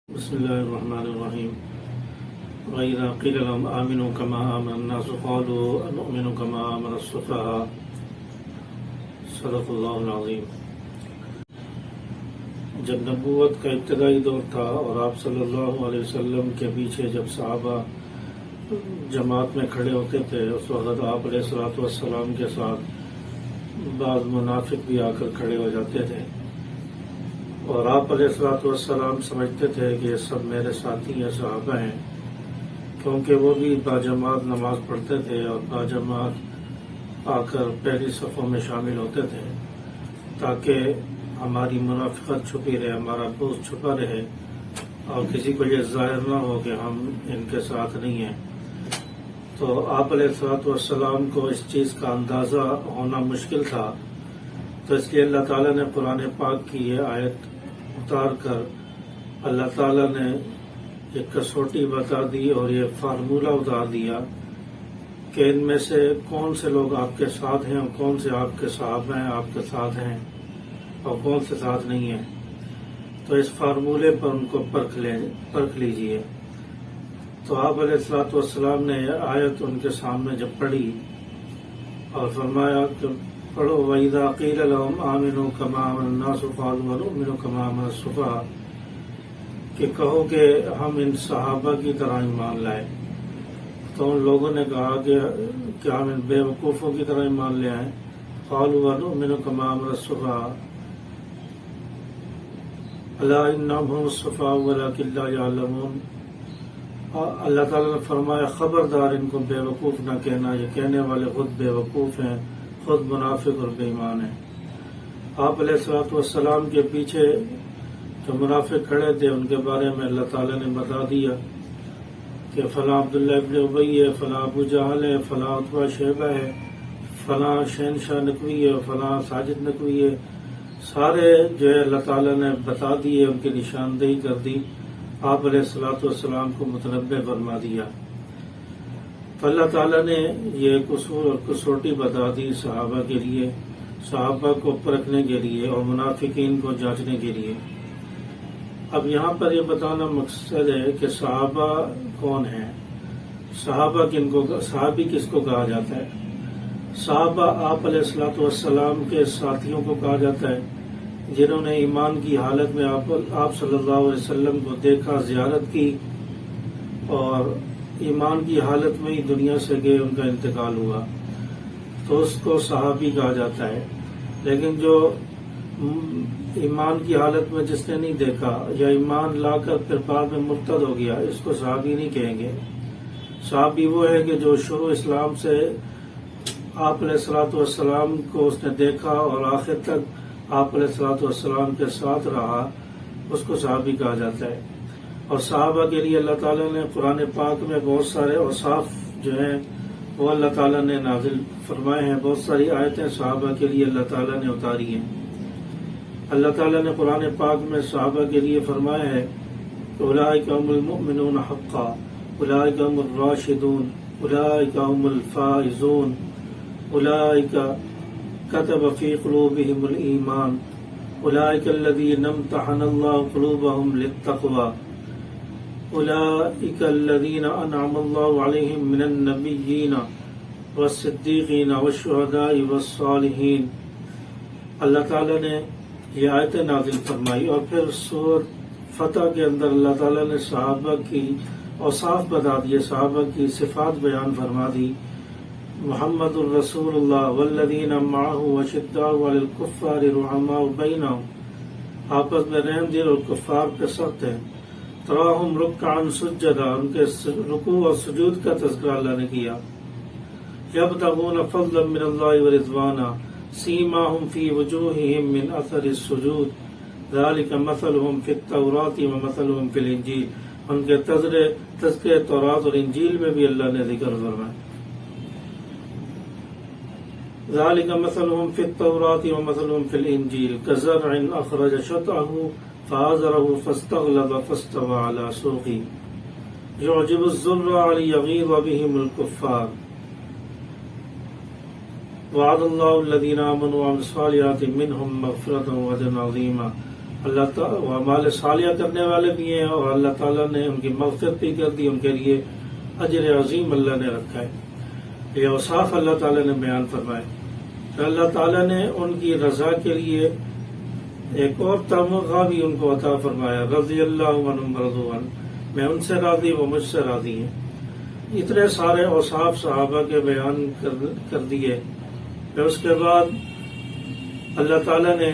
بسم الله الرحمن الرحيم وإذا قيل لهم آمنوا كما آمن الناس قالوا نؤمن كما آمن السفهاء صدق اللہ العظیم۔ جب نبوت کا ابتدائی دور تھا اور آپ صلی اللہ علیہ وسلم کے پیچھے جب صحابہ جماعت میں کھڑے ہوتے تھے، اس وقت آپ علیہ الصلوۃ والسلام کے ساتھ بعض منافق بھی آ کر کھڑے ہو جاتے تھے، اور آپ علیہ الصلوۃ والسلام سمجھتے تھے کہ یہ سب میرے ساتھی یا صحابہ ہیں، کیونکہ وہ بھی باجماعت نماز پڑھتے تھے اور باجماعت آ کر پہلی صفوں میں شامل ہوتے تھے تاکہ ہماری منافقت چھپی رہے، ہمارا بوجھ چھپا رہے اور کسی کو یہ ظاہر نہ ہو کہ ہم ان کے ساتھ نہیں ہیں۔ تو آپ علیہ الصلوۃ والسلام کو اس چیز کا اندازہ ہونا مشکل تھا، تو اس لیے اللہ تعالیٰ نے قرآن پاک کی یہ آیت اتار کر اللہ تعالیٰ نے ایک کسوٹی بتا دی اور یہ فارمولہ اتار دیا کہ ان میں سے کون سے لوگ آپ کے ساتھ ہیں اور کون سے آپ کے صحابہ ہیں آپ کے ساتھ ہیں اور کون سے ساتھ نہیں ہیں۔ تو اس فارمولے پر ان کو پرکھ لیجئے۔ تو آپ علیہ الصلوۃ والسلام نے یہ آیت ان کے سامنے جب پڑھی اور فرمایا کہ پڑھو وَإِذَا قِيلَ لَهُمْ آمِنُوا كَمَا آمَنَ النَّاسُ قَالُوا وَنُؤْمِنُ كَمَا آمَنَ السُّفَهَاءُ، کہ کہو کہ ہم ان صحابہ کی طرح ایمان لائے۔ تو ان لوگوں نے کہا کہ ہم ان بے وقوفوں کی طرح ایمان لے آئیں۔ قَالُوا وَنُؤْمِنُ كَمَا آمَنَ السُّفَهَاءُ أَلَا إِنَّهُمْ هُمُ السُّفَهَاءُ وَلَٰكِن لَّا يَعْلَمُونَ۔ اللہ تعالیٰ نے فرمایا خبردار ان کو بے وقوف نہ کہنا، یہ کہنے والے خود بے وقوف ہیں، خود منافق اور بے ایمان ہیں۔ آپ علیہ الصلوۃ والسلام کے پیچھے جو منافق کھڑے تھے ان کے بارے میں اللہ تعالیٰ نے بتا دیا کہ فلاں عبداللہ ابن ابی ہے، فلاں ابو جہل ہے، فلاں عتبہ شیبہ ہے، فلاں شہنشاہ نقوی ہے، فلاں ساجد نقوی ہے، سارے جو ہے اللہ تعالیٰ نے بتا دیے، ان کی نشاندہی کر دی، آپ علیہ الصلوۃ والسلام کو متنبع فرما دیا۔ تو اللہ تعالیٰ نے یہ قصور اور کسوٹی بتا دی صحابہ کے لیے، صحابہ کو پرکھنے کے لیے اور منافقین کو جانچنے کے لیے۔ اب یہاں پر یہ بتانا مقصد ہے کہ صحابہ کون ہیں، صحابی کس کو کہا جاتا ہے۔ صحابہ آپ علیہ الصلوۃ والسلام کے ساتھیوں کو کہا جاتا ہے جنہوں نے ایمان کی حالت میں آپ صلی اللہ علیہ وسلم کو دیکھا، زیارت کی اور ایمان کی حالت میں ہی دنیا سے گئے، ان کا انتقال ہوا، تو اس کو صحابی کہا جاتا ہے۔ لیکن جو ایمان کی حالت میں جس نے نہیں دیکھا یا ایمان لا کر پھر بعد میں مرتد ہو گیا، اس کو صحابی نہیں کہیں گے۔ صحابی وہ ہے کہ جو شروع اسلام سے آپ علیہ الصلوۃ والسلام کو اس نے دیکھا اور آخر تک آپ علیہ الصلوۃ والسلام کے ساتھ رہا، اس کو صحابی کہا جاتا ہے۔ اور صحابہ کے لیے اللہ تعالیٰ نے قرآن پاک میں بہت سارے اوصاف جو ہیں وہ اللہ تعالیٰ نے نازل فرمائے ہیں، بہت ساری آیتیں صحابہ کے لیے اللہ تعالیٰ نے اتاری ہیں۔ اللہ تعالیٰ نے قرآن پاک میں صحابہ کے لیے فرمایا ہے کہ اولئک هم المؤمنون حقا، اولئک هم الراشدون، اولئک هم الفائزون، اولئک كتب في قلوبهم الإيمان، اولئک الذین امتحن اللہ قلوبهم للتقوى، اولئک الذین انعم اللہ علیہم من النبیین والصدیقین والشہداء والصالحین۔ اللہ تعالیٰ نے یہ آیتیں نازل فرمائی اور پھر سورۃ فتح کے اندر اللہ تعالیٰ نے صحابہ کی اوصاف بتا دیے، صحابہ کی صفات بیان فرما دی۔ محمد الرسول اللہ والذین معہ اشداء علی الکفار رحماء بینہم، آپس میں رحم دل اور کفار پہ سخت ہیں۔ تراہم رکعا سجدا، ان کے رکوع اور سجود کا تذکرہ اللہ نے کیا۔ یبتغون فضلا من اللہ ورضوانا، سیماہم فی وجوہہم من اثر السجود، ذلک مثلہم فی التوراۃ ومثلہم فی الانجیل، ان کے تذکرے تورات اور انجیل میں بھی اللہ نے ذکر فرمایا۔ ذلك مثلهم في التوراة ومثلهم في الإنجيل كزرع أخرج شطأه فآزره فاستغلظ فاستوى على سوقه يعجب الزراع ليغيظ بهم الكفار، وعد الله الذين آمنوا وعملوا الصالحات منهم مغفرة وأجرا عظيما۔ اللہ تعالیٰ وہ اعمال صالحہ کرنے والے بھی ہیں، اور اللہ تعالیٰ نے ان کی مغفرت بھی کر دی، ان کے لیے اجر عظیم اللہ نے رکھا ہے۔ یہ اوصاف اللہ تعالیٰ نے بیان فرمائے۔ تو اللہ تعالیٰ نے ان کی رضا کے لیے ایک اور تمغہ بھی ان کو عطا فرمایا، رضی اللہ عنہم ورضوا عنہ، میں ان سے راضی، وہ مجھ سے راضی ہیں۔ اتنے سارے اوصاف صحابہ کے بیان کر دیے۔ پھر اس کے بعد اللہ تعالیٰ نے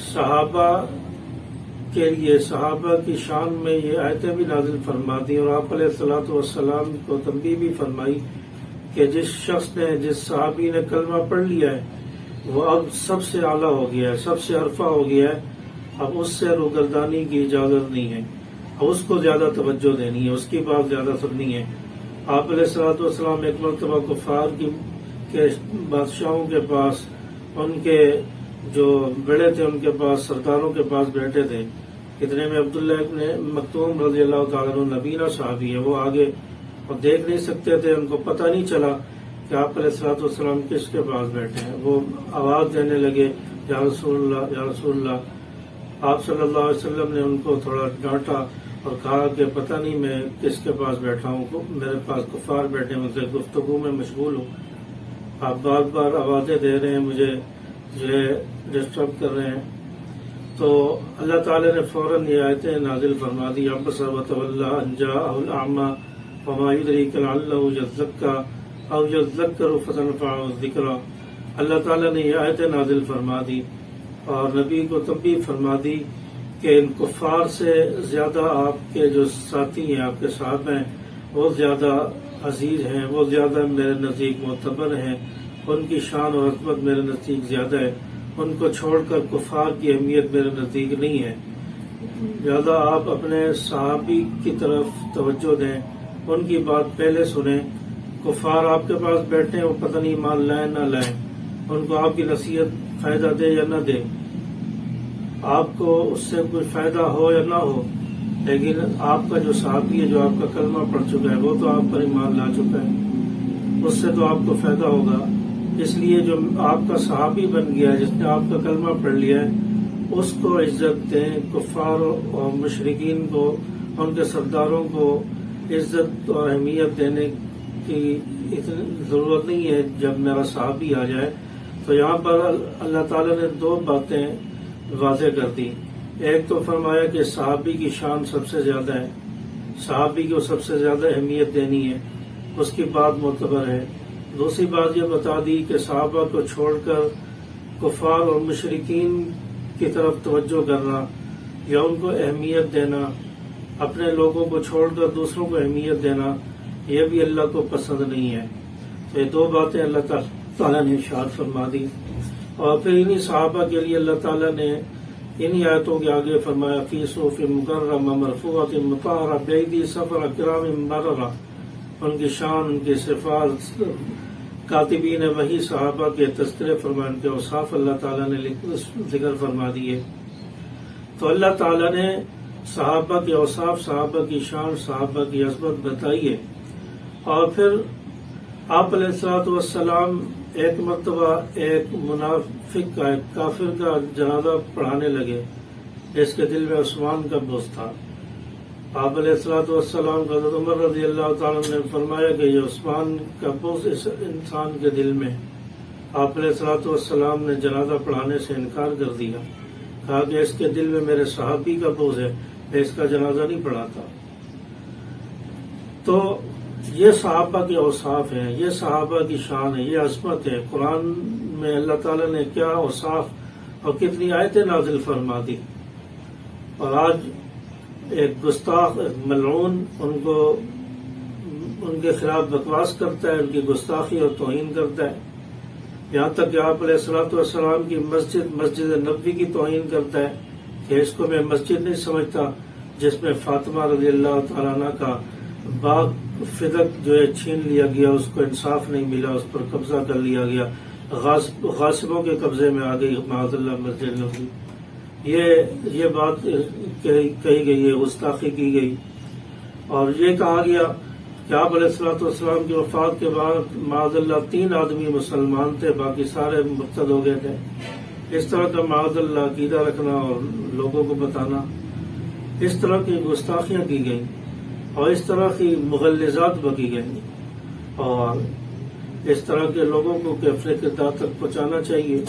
صحابہ کے لیے، صحابہ کی شان میں یہ آیتیں بھی نازل فرما دی، اور آپ علیہ الصلوۃ والسلام کو تنبیہ بھی فرمائی کہ جس شخص نے، جس صحابی نے کلمہ پڑھ لیا ہے وہ اب سب سے اعلیٰ ہو گیا ہے، سب سے عرفہ ہو گیا ہے، اب اس سے روگردانی کی اجازت نہیں ہے، اب اس کو زیادہ توجہ دینی ہے، اس کی بات زیادہ سننی ہے۔ آپ علیہ الصلوۃ والسلام ایک مرتبہ کفار کے بادشاہوں کے پاس، ان کے جو بڑے تھے ان کے پاس، سرداروں کے پاس بیٹھے تھے، اتنے میں عبداللہ ابن مکتوم رضی اللہ تعالیٰ عنہ نبینا صحابی ہے، وہ آگے اور دیکھ نہیں سکتے تھے، ان کو پتہ نہیں چلا کہ آپ علیہ الصلوۃ والسلام کس کے پاس بیٹھے ہیں۔ وہ آواز دینے لگے، یا رسول اللہ، یا رسول اللہ۔ آپ صلی اللہ علیہ وسلم نے ان کو تھوڑا ڈانٹا اور کہا کہ پتہ نہیں میں کس کے پاس بیٹھا ہوں، میرے پاس کفار بیٹھے ہیں، ان سے گفتگو میں مشغول ہوں، آپ بار بار آوازیں دے رہے ہیں، مجھے ڈسٹرب کر رہے ہیں۔ تو اللہ تعالی نے فوراً یہ آیتیں نازل فرما دی، عبس وتولی ان جاءہ الاعمی وما یدریک لعلہ یزکیٰ او یذکر فتنفعہ الذکریٰ۔ اللہ تعالیٰ نے یہ آیتیں نازل فرما دی اور نبی کو تنبیہ فرما دی کہ ان کفار سے زیادہ آپ کے جو ساتھی ہیں، آپ کے صحابہ ہیں، وہ زیادہ عزیز ہیں، وہ زیادہ میرے نزدیک معتبر ہیں، ان کی شان اور عظمت میرے نزدیک زیادہ ہے، ان کو چھوڑ کر کفار کی اہمیت میرے نزدیک نہیں ہے۔ زیادہ آپ اپنے صحابی کی طرف توجہ دیں، ان کی بات پہلے سنیں۔ کفار آپ کے پاس بیٹھے ہیں، وہ پتہ نہیں ایمان لائیں نہ لائیں، ان کو آپ کی نصیحت فائدہ دے یا نہ دے، آپ کو اس سے کوئی فائدہ ہو یا نہ ہو، لیکن آپ کا جو صحابی ہے، جو آپ کا کلمہ پڑھ چکا ہے، وہ تو آپ پر ایمان لا چکا ہے، اس سے تو آپ کو فائدہ ہوگا۔ اس لیے جو آپ کا صحابی بن گیا ہے، جس نے آپ کا کلمہ پڑھ لیا ہے، اس کو عزت دیں۔ کفار اور مشرکین کو، ان کے سرداروں کو عزت اور اہمیت دینے کی اتنی ضرورت نہیں ہے جب میرا صحابی آ جائے۔ تو یہاں پر اللہ تعالیٰ نے دو باتیں واضح کر دی۔ ایک تو فرمایا کہ صحابی کی شان سب سے زیادہ ہے، صحابی کو سب سے زیادہ اہمیت دینی ہے، اس کی بات معتبر ہے۔ دوسری بات یہ بتا دی کہ صحابہ کو چھوڑ کر کفار اور مشرکین کی طرف توجہ کرنا یا ان کو اہمیت دینا، اپنے لوگوں کو چھوڑ کر دوسروں کو اہمیت دینا، یہ بھی اللہ کو پسند نہیں ہے۔ تو یہ دو باتیں اللہ تعالیٰ نے ارشاد فرما دی، اور پھر انہی صحابہ کے لیے اللہ تعالیٰ نے انہی آیتوں کے آگے فرمایا، فی صحف مکرمہ مرفوعۃ مطہرہ بایدی سفرہ کرام بررہ۔ ان کی شان، ان کی صفات، کاتبین وحی صحابہ کے تذکرے فرمان کے اوصاف اللہ تعالیٰ نے ذکر فرما دیے۔ تو اللہ تعالیٰ نے صحابہ کے اوصاف، صحابہ کی شان، صحابہ کی عظمت بتائی ہے۔ اور پھر آپ علیہ الصلوۃ والسلام ایک مرتبہ ایک منافق کا، ایک کافر کا جنازہ پڑھانے لگے، جس کے دل میں عثمان کا بوجھ تھا۔ آپ علیہ الصلوۃ والسلام کو حضرت عمر رضی اللہ تعالیٰ نے فرمایا کہ یہ عثمان کا بوجھ اس انسان کے دل میں۔ آپ علیہ الصلوۃ والسلام نے جنازہ پڑھانے سے انکار کر دیا، کہا کہ اس کے دل میں میرے صحابی کا بوجھ ہے، میں اس کا جنازہ نہیں پڑھاتا۔ تو یہ صحابہ کے اوصاف ہیں، یہ صحابہ کی شان ہے، یہ عظمت ہے۔ قرآن میں اللہ تعالیٰ نے کیا اوصاف اور کتنی آیتیں نازل فرما دی، اور آج ایک گستاخ، ایک ملعون ان کے خلاف بکواس کرتا ہے، ان کی گستاخی اور توہین کرتا ہے، یہاں تک کہ آپ علیہ الصلوۃ والسلام کی مسجد نبوی کی توہین کرتا ہے کہ اس کو میں مسجد نہیں سمجھتا جس میں فاطمہ رضی اللہ تعالیٰ عنہ کا باغ فدق جو ہے چھین لیا گیا، اس کو انصاف نہیں ملا، اس پر قبضہ کر لیا گیا، غاصبوں کے قبضے میں آ گئی معاذ اللہ مسجد نبوی۔ یہ بات کہی گئی ہے، گستاخی کی گئی، اور یہ کہا گیا کہ آپ علیہ الصلوۃ والسلام کی وفات کے بعد معاذ اللہ 3 آدمی مسلمان تھے، باقی سارے مرتد ہو گئے تھے۔ اس طرح کا معاذ اللہ عقیدہ رکھنا اور لوگوں کو بتانا، اس طرح کی گستاخیاں کی گئیں اور اس طرح کی مغلظات بکی گئیں، اور اس طرح کے لوگوں کو کیفر کردار تک پہنچانا چاہیے۔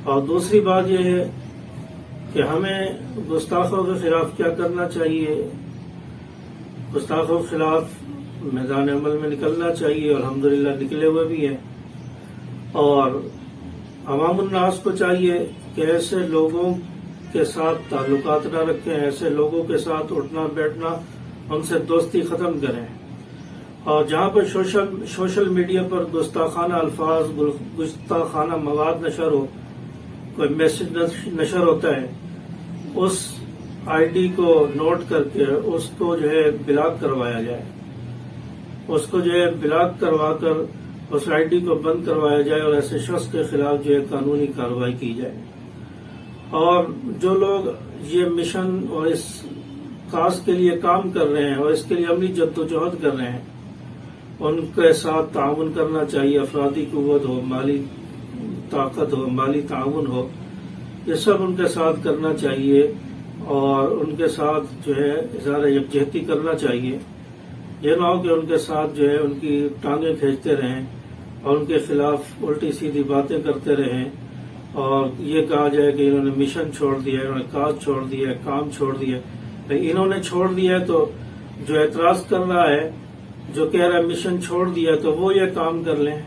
اور دوسری بات یہ ہے کہ ہمیں گستاخوں کے خلاف کیا کرنا چاہیے، گستاخوں کے خلاف میدان عمل میں نکلنا چاہیے، اور الحمدللہ نکلے ہوئے بھی ہیں۔ اور عوام الناس کو چاہیے کہ ایسے لوگوں کے ساتھ تعلقات نہ رکھیں، ایسے لوگوں کے ساتھ اٹھنا بیٹھنا، ان سے دوستی ختم کریں۔ اور جہاں پر سوشل میڈیا پر گستاخانہ الفاظ، گستاخانہ مواد نشر ہو، کوئی میسج نشر ہوتا ہے، اس آئی ڈی کو نوٹ کر کے اس کو بلاک کروایا جائے، اس کو بلاک کروا کر اس آئی ڈی کو بند کروایا جائے، اور ایسے شخص کے خلاف قانونی کارروائی کی جائے۔ اور جو لوگ یہ مشن اور اس کاز کے لیے کام کر رہے ہیں اور اس کے لیے عملی جدوجہد کر رہے ہیں، ان کے ساتھ تعاون کرنا چاہیے، افرادی قوت ہو، مالی طاقت ہو، مالی تعاون ہو، یہ سب ان کے ساتھ کرنا چاہیے، اور ان کے ساتھ اظہار یکجہتی کرنا چاہیے۔ یہ نہ ہو کہ ان کے ساتھ ان کی ٹانگیں کھینچتے رہیں اور ان کے خلاف الٹی سیدھی باتیں کرتے رہیں، اور یہ کہا جائے کہ انہوں نے مشن چھوڑ دیا ہے، انہوں نے کاج چھوڑ دیا ہے، کام چھوڑ دیا ہے۔ انہوں نے چھوڑ دیا ہے تو جو اعتراض کر رہا ہے، جو کہہ رہا ہے مشن چھوڑ دیا، تو وہ یہ کام کر لیں،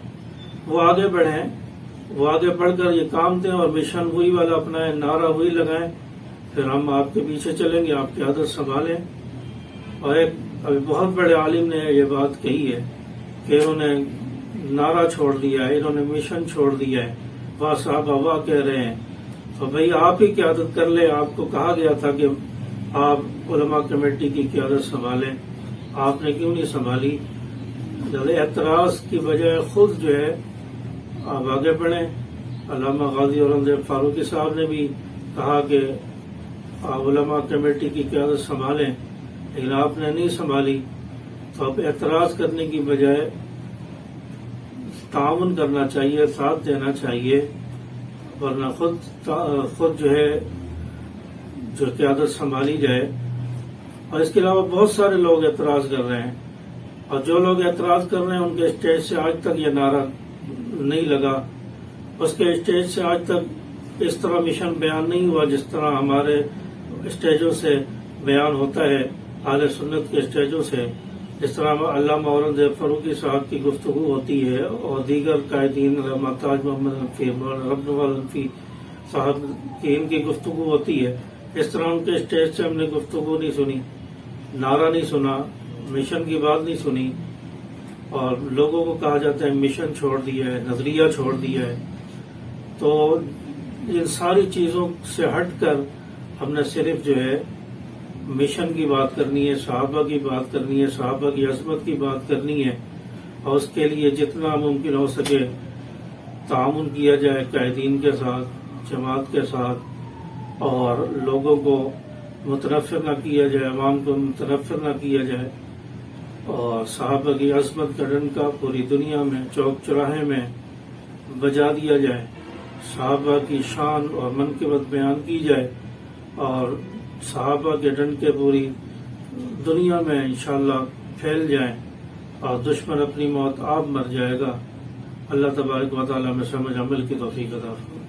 وہ آگے بڑھیں، وہ آگے بڑھ کر یہ کام دیں اور مشن وہی والا اپنائیں، نعرہ وہی لگائیں، پھر ہم آپ کے پیچھے چلیں گے، آپ کی عادت سنبھالیں۔ اور ایک ابھی بہت بڑے عالم نے یہ بات کہی ہے کہ انہوں نے نعرہ چھوڑ دیا ہے، انہوں نے مشن چھوڑ دیا ہے، واہ صاحبہ واہ کہہ رہے ہیں، تو بھئی آپ ہی قیادت کر لیں۔ آپ کو کہا گیا تھا کہ آپ علماء کمیٹی کی قیادت سنبھالیں، آپ نے کیوں نہیں سنبھالی؟ اعتراض کی بجائے خود آپ آگے بڑھیں۔ علامہ غازی اورنگزیب فاروقی صاحب نے بھی کہا کہ آپ علماء کمیٹی کی قیادت سنبھالیں، لیکن آپ نے نہیں سنبھالی، تو اب اعتراض کرنے کی بجائے تعاون کرنا چاہیے، ساتھ دینا چاہیے، ورنہ خود جو قیادت سنبھالی جائے۔ اور اس کے علاوہ بہت سارے لوگ اعتراض کر رہے ہیں، اور جو لوگ اعتراض کر رہے ہیں ان کے اسٹیج سے آج تک یہ نعرہ نہیں لگا، اس کے اسٹیج سے آج تک اس طرح مشن بیان نہیں ہوا جس طرح ہمارے اسٹیجوں سے بیان ہوتا ہے، اہل سنت کے اسٹیجوں سے، جس طرح علامہ اورنگزیب فاروقی صاحب کی گفتگو ہوتی ہے اور دیگر قائدین، علامہ تاج محمد انفی، مولانا رب نواز انفی صاحب کی ان کی گفتگو ہوتی ہے، اس طرح ان کے اسٹیج سے ہم نے گفتگو نہیں سنی، نعرہ نہیں سنا، مشن کی بات نہیں سنی، اور لوگوں کو کہا جاتا ہے مشن چھوڑ دیا ہے، نظریہ چھوڑ دیا ہے۔ تو ان ساری چیزوں سے ہٹ کر ہم نے صرف مشن کی بات کرنی ہے، صحابہ کی بات کرنی ہے، صحابہ کی عظمت کی بات کرنی ہے، اور اس کے لیے جتنا ممکن ہو سکے تعاون کیا جائے قائدین کے ساتھ، جماعت کے ساتھ، اور لوگوں کو متنفر نہ کیا جائے، عوام کو متنفر نہ کیا جائے، اور صحابہ کی عظمت کا ڈنکا پوری دنیا میں چوک چوراہے میں بجا دیا جائے، صحابہ کی شان اور منقبت بیان کی جائے، اور صحابہ کے ڈنکے پوری دنیا میں انشاءاللہ پھیل جائیں، اور دشمن اپنی موت آپ مر جائے گا۔ اللہ تبارک و تعالیٰ میں سمجھ عمل کی توفیق عطا فرمائے۔